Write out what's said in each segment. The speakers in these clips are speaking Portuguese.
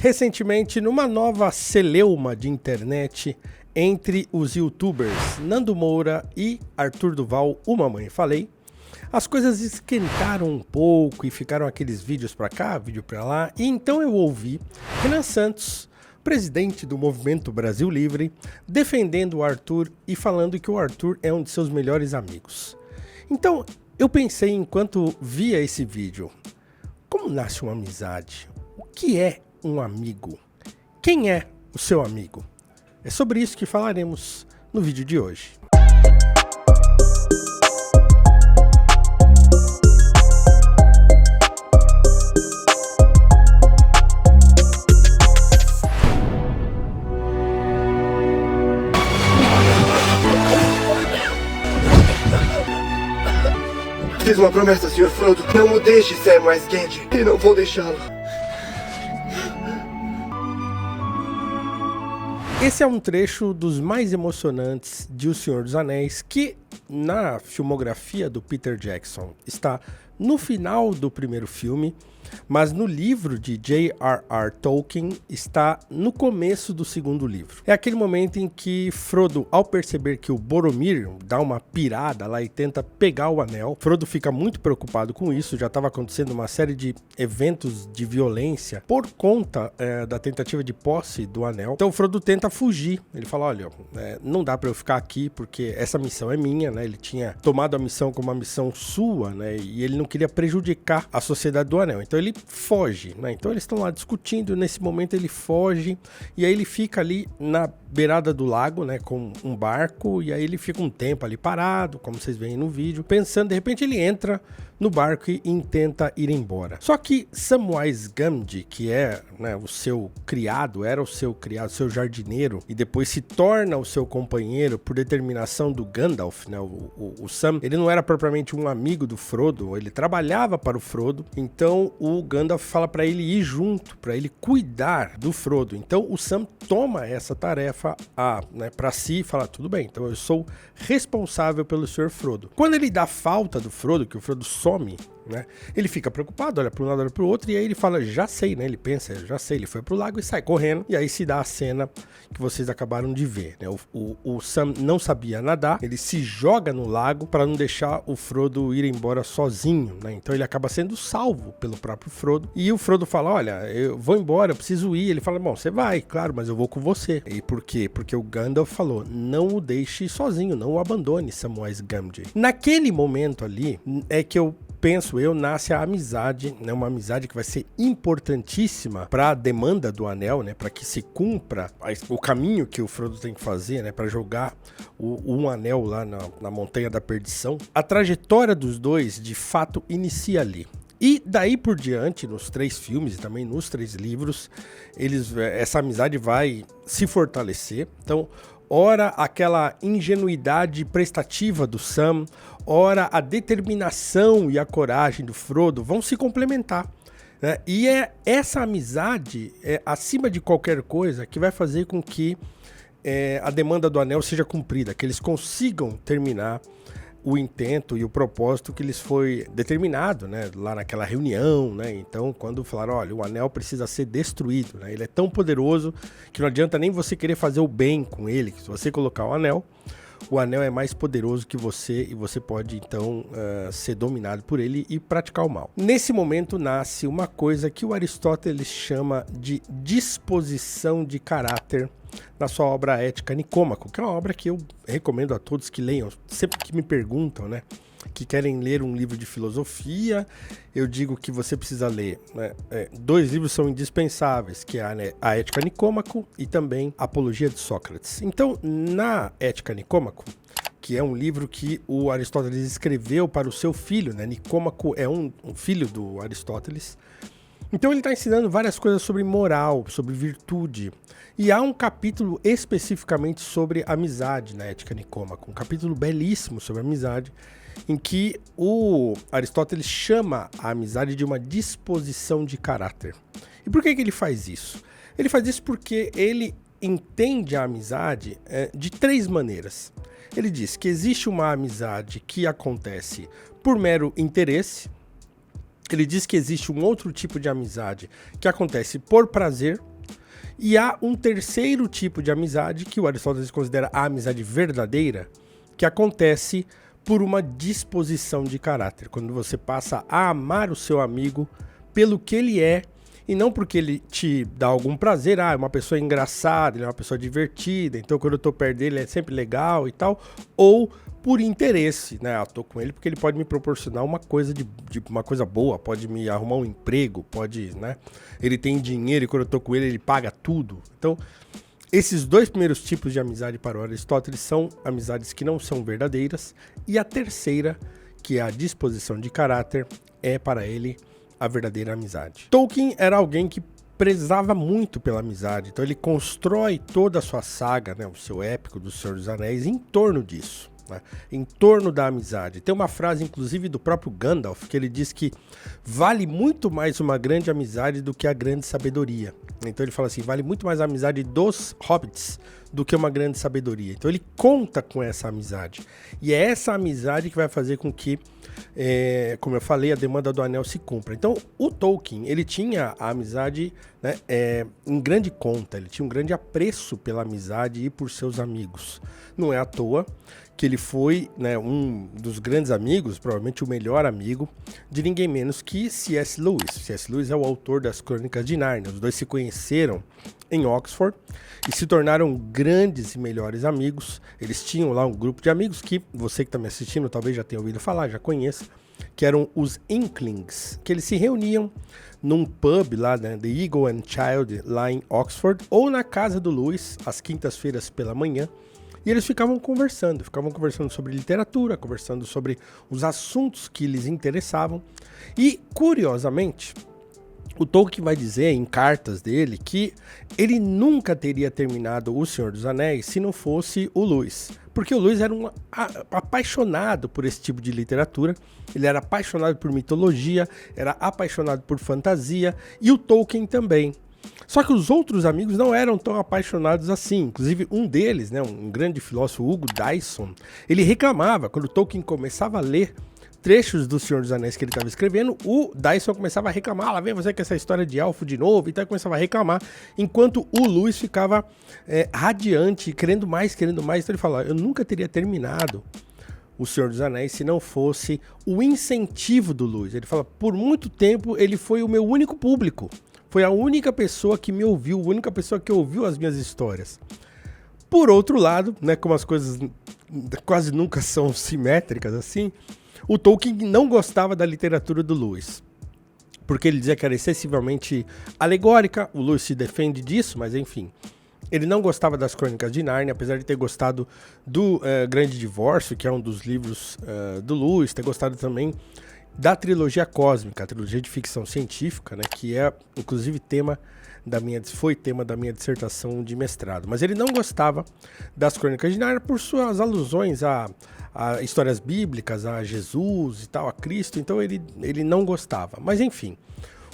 Recentemente, numa nova celeuma de internet entre os youtubers Nando Moura e Arthur Duval, o Mamãe Falei, as coisas esquentaram um pouco e ficaram aqueles vídeos pra cá, vídeo pra lá, e então eu ouvi Renan Santos, presidente do Movimento Brasil Livre, defendendo o Arthur e falando que o Arthur é um de seus melhores amigos. Então, eu pensei enquanto via esse vídeo, como nasce uma amizade? O que é um amigo? Quem é o seu amigo? É sobre isso que falaremos no vídeo de hoje. Fiz uma promessa, Sr. Frodo. Não o deixe ser mais Gandhi. E não vou deixá-lo. Esse é um trecho dos mais emocionantes de O Senhor dos Anéis, que na filmografia do Peter Jackson está no final do primeiro filme, mas no livro de J.R.R. Tolkien está no começo do segundo livro. É aquele momento em que Frodo, ao perceber que o Boromir dá uma pirada lá e tenta pegar o anel, Frodo fica muito preocupado com isso, já estava acontecendo uma série de eventos de violência por conta da tentativa de posse do anel. Então Frodo tenta fugir, ele fala, olha, não dá para eu ficar aqui porque essa missão é minha, né? Ele tinha tomado a missão como uma missão sua, né? E ele não queria prejudicar a Sociedade do Anel, então ele foge, né? Então eles estão lá discutindo, nesse momento ele foge e aí ele fica ali na beirada do lago, né, com um barco, e aí ele fica um tempo ali parado, como vocês veem no vídeo, pensando, de repente ele entra no barco e tenta ir embora. Só que Samwise Gamgee, que é, né, o seu criado, era o seu criado, seu jardineiro, e depois se torna o seu companheiro por determinação do Gandalf, né, o Sam, ele não era propriamente um amigo do Frodo, ele trabalhava para o Frodo, então o Gandalf fala para ele ir junto, para ele cuidar do Frodo. Então o Sam toma essa tarefa para si e fala, tudo bem, então eu sou responsável pelo Sr. Frodo. Quando ele dá falta do Frodo, que o Frodo some, né, ele fica preocupado, olha para um lado, olha para o outro, e aí ele fala, já sei, né, ele pensa, já sei, ele foi pro lago e sai correndo, e aí se dá a cena que vocês acabaram de ver, né, o Sam não sabia nadar, ele se joga no lago para não deixar o Frodo ir embora sozinho, né, então ele acaba sendo salvo pelo próprio Frodo, e o Frodo fala, olha, eu vou embora, eu preciso ir, ele fala, bom, você vai, claro, mas eu vou com você. E por quê? Porque o Gandalf falou, não o deixe sozinho, não o abandone, Samwise Gamgee. Naquele momento ali, é que penso eu, nasce a amizade, né? Uma amizade que vai ser importantíssima para a demanda do anel, né? Para que se cumpra o caminho que o Frodo tem que fazer, né? Para jogar um anel lá na Montanha da Perdição. A trajetória dos dois, de fato, inicia ali. E daí por diante, nos 3 filmes e também nos 3 livros, essa amizade vai se fortalecer. Então, ora aquela ingenuidade prestativa do Sam, ora a determinação e a coragem do Frodo vão se complementar, né? E é essa amizade, acima de qualquer coisa, que vai fazer com que a demanda do anel seja cumprida, que eles consigam terminar o intento e o propósito que lhes foi determinado, né, lá naquela reunião, né? Então, quando falaram, olha, o anel precisa ser destruído, né? Ele é tão poderoso que não adianta nem você querer fazer o bem com ele, que se você colocar o anel é mais poderoso que você e você pode então ser dominado por ele e praticar o mal. Nesse momento nasce uma coisa que o Aristóteles chama de disposição de caráter na sua obra Ética Nicômaco, que é uma obra que eu recomendo a todos que leiam, sempre que me perguntam, né, que querem ler um livro de filosofia, eu digo que você precisa ler, né, 2 livros são indispensáveis, que é a Ética Nicômaco e também a Apologia de Sócrates. Então, na Ética Nicômaco, que é um livro que o Aristóteles escreveu para o seu filho, né, Nicômaco é um filho do Aristóteles, então ele está ensinando várias coisas sobre moral, sobre virtude. E há um capítulo especificamente sobre amizade na Ética Nicômaco, um capítulo belíssimo sobre amizade, em que o Aristóteles chama a amizade de uma disposição de caráter. E por que ele faz isso? Ele faz isso porque ele entende a amizade de 3 maneiras. Ele diz que existe uma amizade que acontece por mero interesse. Ele diz que existe um outro tipo de amizade que acontece por prazer. E há um terceiro tipo de amizade, que o Aristóteles considera a amizade verdadeira, que acontece por uma disposição de caráter. Quando você passa a amar o seu amigo pelo que ele é, e não porque ele te dá algum prazer. É uma pessoa engraçada, ele é uma pessoa divertida, então quando eu tô perto dele é sempre legal e tal. Ou por interesse, né? Eu tô com ele porque ele pode me proporcionar uma coisa uma coisa boa, pode me arrumar um emprego, pode, né? Ele tem dinheiro e quando eu tô com ele, ele paga tudo. Então, esses dois primeiros tipos de amizade para o Aristóteles são amizades que não são verdadeiras. E a terceira, que é a disposição de caráter, é para ele a verdadeira amizade. Tolkien era alguém que prezava muito pela amizade, então ele constrói toda a sua saga, né, o seu épico do Senhor dos Anéis, em torno disso. Né, em torno da amizade. Tem uma frase, inclusive, do próprio Gandalf, que ele diz que vale muito mais uma grande amizade do que a grande sabedoria. Então ele fala assim, vale muito mais a amizade dos hobbits do que uma grande sabedoria. Então ele conta com essa amizade. E é essa amizade que vai fazer com que, como eu falei, a demanda do anel se cumpra. Então o Tolkien, ele tinha a amizade, né, em grande conta, ele tinha um grande apreço pela amizade e por seus amigos. Não é à toa que ele foi, né, um dos grandes amigos, provavelmente o melhor amigo, de ninguém menos que C.S. Lewis. C.S. Lewis é o autor das Crônicas de Nárnia. Os dois se conheceram em Oxford e se tornaram grandes e melhores amigos. Eles tinham lá um grupo de amigos que, você que está me assistindo talvez já tenha ouvido falar, já conheça, que eram os Inklings, que eles se reuniam num pub lá, né, The Eagle and Child, lá em Oxford, ou na casa do Lewis, às quintas-feiras pela manhã. E eles ficavam conversando sobre literatura, conversando sobre os assuntos que lhes interessavam. E, curiosamente, o Tolkien vai dizer em cartas dele que ele nunca teria terminado O Senhor dos Anéis se não fosse o Lewis. Porque o Lewis era um apaixonado por esse tipo de literatura, ele era apaixonado por mitologia, era apaixonado por fantasia, e o Tolkien também. Só que os outros amigos não eram tão apaixonados assim. Inclusive um deles, né, um grande filósofo, Hugo Dyson, ele reclamava quando Tolkien começava a ler trechos do Senhor dos Anéis que ele estava escrevendo, o Dyson começava a reclamar, lá vem você com essa história de elfo de novo, e então começava a reclamar, enquanto o Lewis ficava radiante, querendo mais, então ele falava, eu nunca teria terminado O Senhor dos Anéis se não fosse o incentivo do Lewis. Ele fala, por muito tempo ele foi o meu único público, foi a única pessoa que me ouviu, a única pessoa que ouviu as minhas histórias. Por outro lado, né, como as coisas quase nunca são simétricas assim, o Tolkien não gostava da literatura do Lewis, porque ele dizia que era excessivamente alegórica. O Lewis se defende disso, mas enfim. Ele não gostava das Crônicas de Nárnia, apesar de ter gostado do Grande Divórcio, que é um dos livros do Lewis, ter gostado também da trilogia cósmica, a trilogia de ficção científica, né, que é, inclusive, foi tema da minha dissertação de mestrado. Mas ele não gostava das Crônicas de Nárnia por suas alusões a histórias bíblicas, a Jesus e tal, a Cristo, então ele não gostava. Mas, enfim,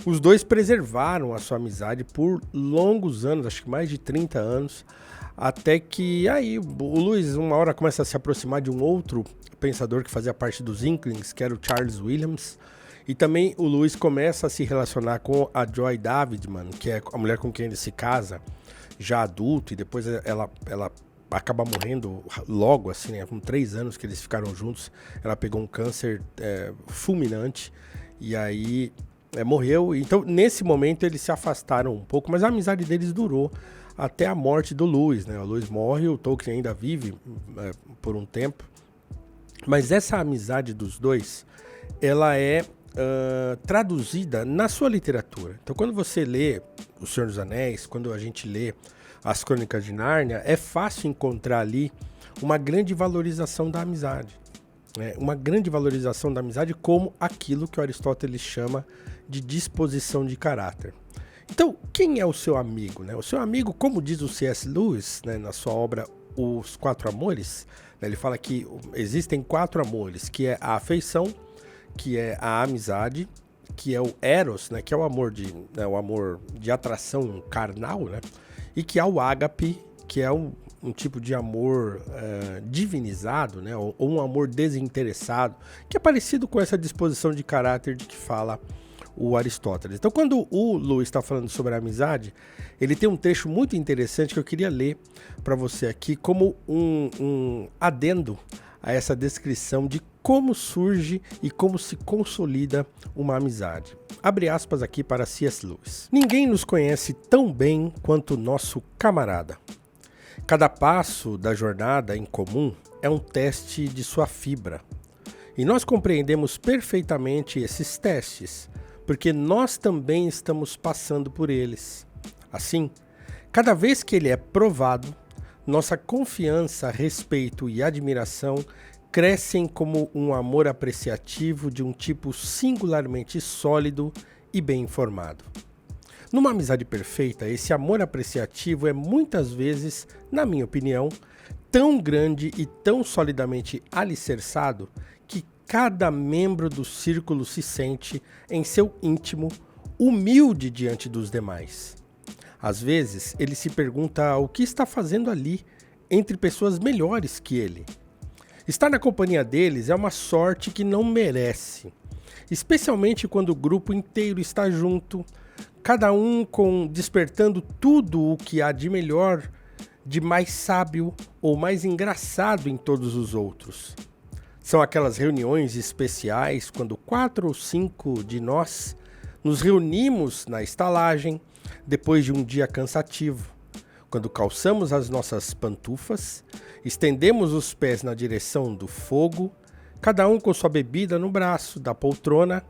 os dois preservaram a sua amizade por longos anos, acho que mais de 30 anos, até que aí o Lewis uma hora começa a se aproximar de um outro pensador que fazia parte dos Inklings, que era o Charles Williams, e também o Lewis começa a se relacionar com a Joy Davidman, que é a mulher com quem ele se casa, já adulto, e depois ela acaba morrendo logo, assim, né? Com 3 anos que eles ficaram juntos, ela pegou um câncer fulminante, e aí morreu. Então, nesse momento, eles se afastaram um pouco, mas a amizade deles durou até a morte do Lewis, né? O Lewis morre, o Tolkien ainda vive por um tempo. Mas essa amizade dos dois, ela é traduzida na sua literatura. Então, quando você lê O Senhor dos Anéis, quando a gente lê as Crônicas de Nárnia, é fácil encontrar ali uma grande valorização da amizade. Uma grande valorização da amizade como aquilo que o Aristóteles chama de disposição de caráter. Então, quem é o seu amigo, né? O seu amigo, como diz o C.S. Lewis, né, na sua obra Os Quatro Amores, né, ele fala que existem 4 amores, que é a afeição, que é a amizade, que é o eros, né, que é o amor de atração carnal, né, e que é o ágape, que é um tipo de amor divinizado, né, ou um amor desinteressado, que é parecido com essa disposição de caráter de que fala o Aristóteles. Então, quando o Lewis está falando sobre a amizade, ele tem um trecho muito interessante que eu queria ler para você aqui como um adendo a essa descrição de como surge e como se consolida uma amizade. Abre aspas aqui para C.S. Lewis. Ninguém nos conhece tão bem quanto nosso camarada. Cada passo da jornada em comum é um teste de sua fibra. E nós compreendemos perfeitamente esses testes, porque nós também estamos passando por eles. Assim, cada vez que ele é provado, nossa confiança, respeito e admiração crescem como um amor apreciativo de um tipo singularmente sólido e bem informado. Numa amizade perfeita, esse amor apreciativo é muitas vezes, na minha opinião, tão grande e tão solidamente alicerçado que cada membro do círculo se sente, em seu íntimo, humilde diante dos demais. Às vezes, ele se pergunta o que está fazendo ali, entre pessoas melhores que ele. Estar na companhia deles é uma sorte que não merece, especialmente quando o grupo inteiro está junto, cada um despertando tudo o que há de melhor, de mais sábio ou mais engraçado em todos os outros. São aquelas reuniões especiais quando 4 ou 5 de nós nos reunimos na estalagem depois de um dia cansativo, quando calçamos as nossas pantufas, estendemos os pés na direção do fogo, cada um com sua bebida no braço da poltrona,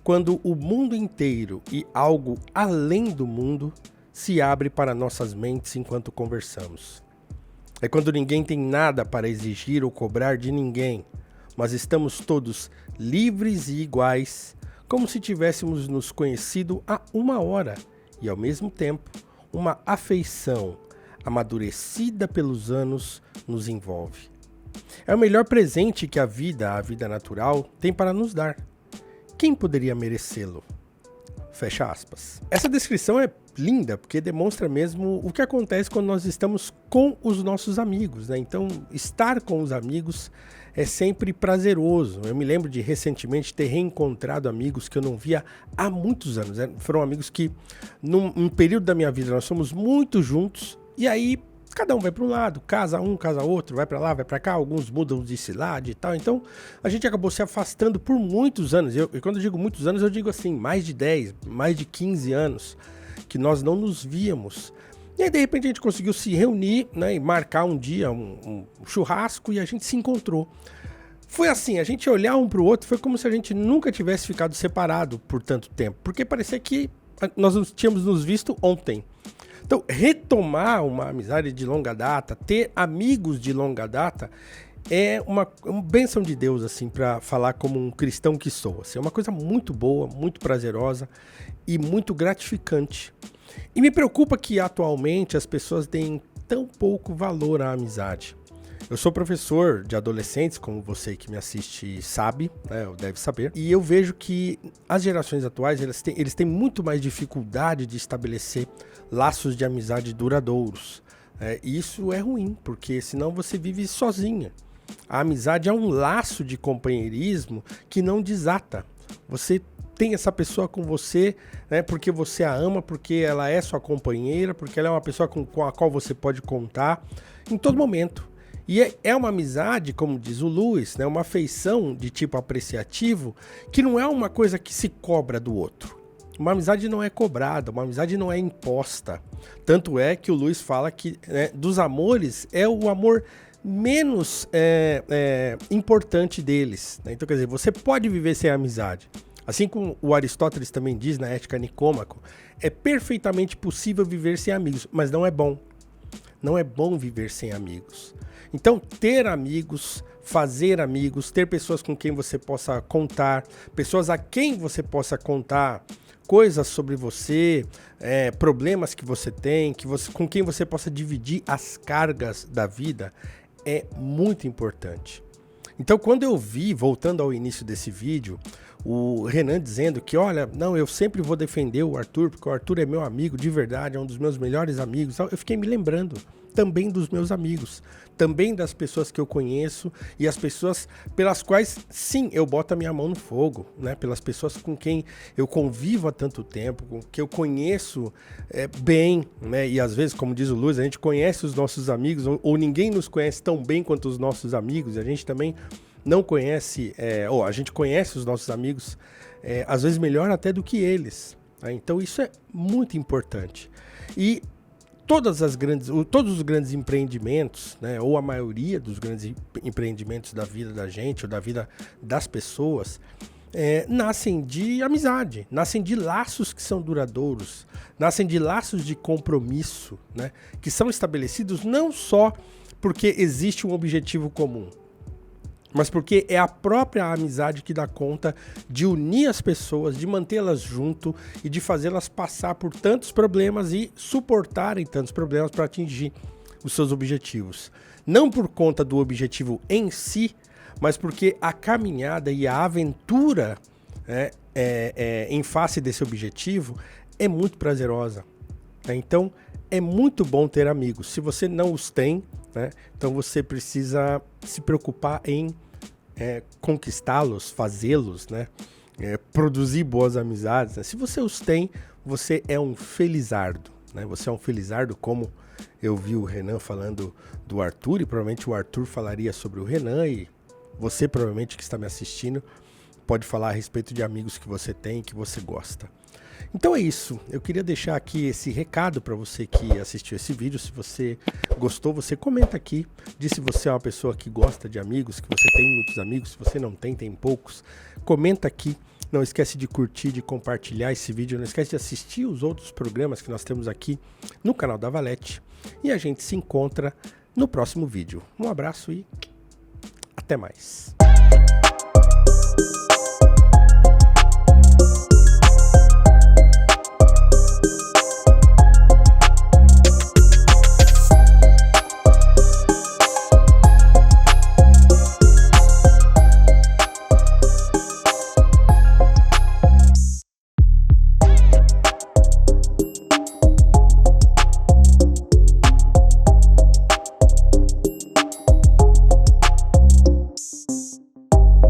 quando o mundo inteiro e algo além do mundo se abre para nossas mentes enquanto conversamos. É quando ninguém tem nada para exigir ou cobrar de ninguém, mas estamos todos livres e iguais, como se tivéssemos nos conhecido há 1 hora e, ao mesmo tempo, uma afeição amadurecida pelos anos nos envolve. É o melhor presente que a vida natural, tem para nos dar. Quem poderia merecê-lo? Fecha aspas. Essa descrição é linda, porque demonstra mesmo o que acontece quando nós estamos com os nossos amigos, né? Então, estar com os amigos é sempre prazeroso. Eu me lembro de recentemente ter reencontrado amigos que eu não via há muitos anos, né? Foram amigos que, num período da minha vida, nós fomos muito juntos, e aí cada um vai para um lado, casa outro, vai para lá, vai para cá, alguns mudam de cidade e tal. Então, a gente acabou se afastando por muitos anos. E quando eu digo muitos anos, eu digo assim, mais de 10, mais de 15 anos que nós não nos víamos. E aí, de repente, a gente conseguiu se reunir, né, e marcar um dia, um churrasco, e a gente se encontrou. Foi assim, a gente olhar um para o outro, foi como se a gente nunca tivesse ficado separado por tanto tempo, porque parecia que nós tínhamos nos visto ontem. Então, retomar uma amizade de longa data, ter amigos de longa data, é uma bênção de Deus, assim, para falar como um cristão que sou. Assim, é uma coisa muito boa, muito prazerosa e muito gratificante. E me preocupa que atualmente as pessoas deem tão pouco valor à amizade. Eu sou professor de adolescentes, como você que me assiste sabe, né, ou deve saber, e eu vejo que as gerações atuais eles têm muito mais dificuldade de estabelecer laços de amizade duradouros. E isso é ruim, porque senão você vive sozinha. A amizade é um laço de companheirismo que não desata. Você tem essa pessoa com você, né, porque você a ama, porque ela é sua companheira, porque ela é uma pessoa com a qual você pode contar em todo momento. E é uma amizade, como diz o Lewis, né, uma afeição de tipo apreciativo, que não é uma coisa que se cobra do outro. Uma amizade não é cobrada, uma amizade não é imposta. Tanto é que o Lewis fala que, né, dos amores é o amor menos importante deles, né? Então, quer dizer, você pode viver sem amizade. Assim como o Aristóteles também diz na Ética Nicômaco, é perfeitamente possível viver sem amigos, mas não é bom. Não é bom viver sem amigos. Então, ter amigos, fazer amigos, ter pessoas com quem você possa contar, pessoas a quem você possa contar coisas sobre você, problemas que você tem, com quem você possa dividir as cargas da vida, é muito importante. Então, quando eu vi, voltando ao início desse vídeo, O Renan dizendo que, olha, não, eu sempre vou defender o Arthur, porque o Arthur é meu amigo de verdade, é um dos meus melhores amigos. Eu fiquei me lembrando também dos meus amigos, também das pessoas que eu conheço e as pessoas pelas quais, sim, eu boto a minha mão no fogo, né? Pelas pessoas com quem eu convivo há tanto tempo, com que eu conheço bem, né? E às vezes, como diz o Luiz, a gente conhece os nossos amigos, ou ninguém nos conhece tão bem quanto os nossos amigos, a gente também não conhece, ou a gente conhece os nossos amigos, às vezes melhor até do que eles, né? Então isso é muito importante. E todos os grandes empreendimentos, né, ou a maioria dos grandes empreendimentos da vida da gente, ou da vida das pessoas, nascem de amizade, nascem de laços que são duradouros, nascem de laços de compromisso, né, que são estabelecidos não só porque existe um objetivo comum, mas porque é a própria amizade que dá conta de unir as pessoas, de mantê-las junto e de fazê-las passar por tantos problemas e suportarem tantos problemas para atingir os seus objetivos. Não por conta do objetivo em si, mas porque a caminhada e a aventura em face desse objetivo é muito prazerosa. Né? Então, é muito bom ter amigos. Se você não os tem, né, então você precisa se preocupar em conquistá-los, fazê-los, né, produzir boas amizades. Né? Se você os tem, você é um felizardo. Né? Você é um felizardo, como eu vi o Renan falando do Arthur, e provavelmente o Arthur falaria sobre o Renan, e você provavelmente que está me assistindo pode falar a respeito de amigos que você tem e que você gosta. Então é isso, eu queria deixar aqui esse recado para você que assistiu esse vídeo. Se você gostou, você comenta aqui, diz se você é uma pessoa que gosta de amigos, que você tem muitos amigos, se você não tem, tem poucos. Comenta aqui, não esquece de curtir, de compartilhar esse vídeo, não esquece de assistir os outros programas que nós temos aqui no canal da Valete. E a gente se encontra no próximo vídeo. Um abraço e até mais.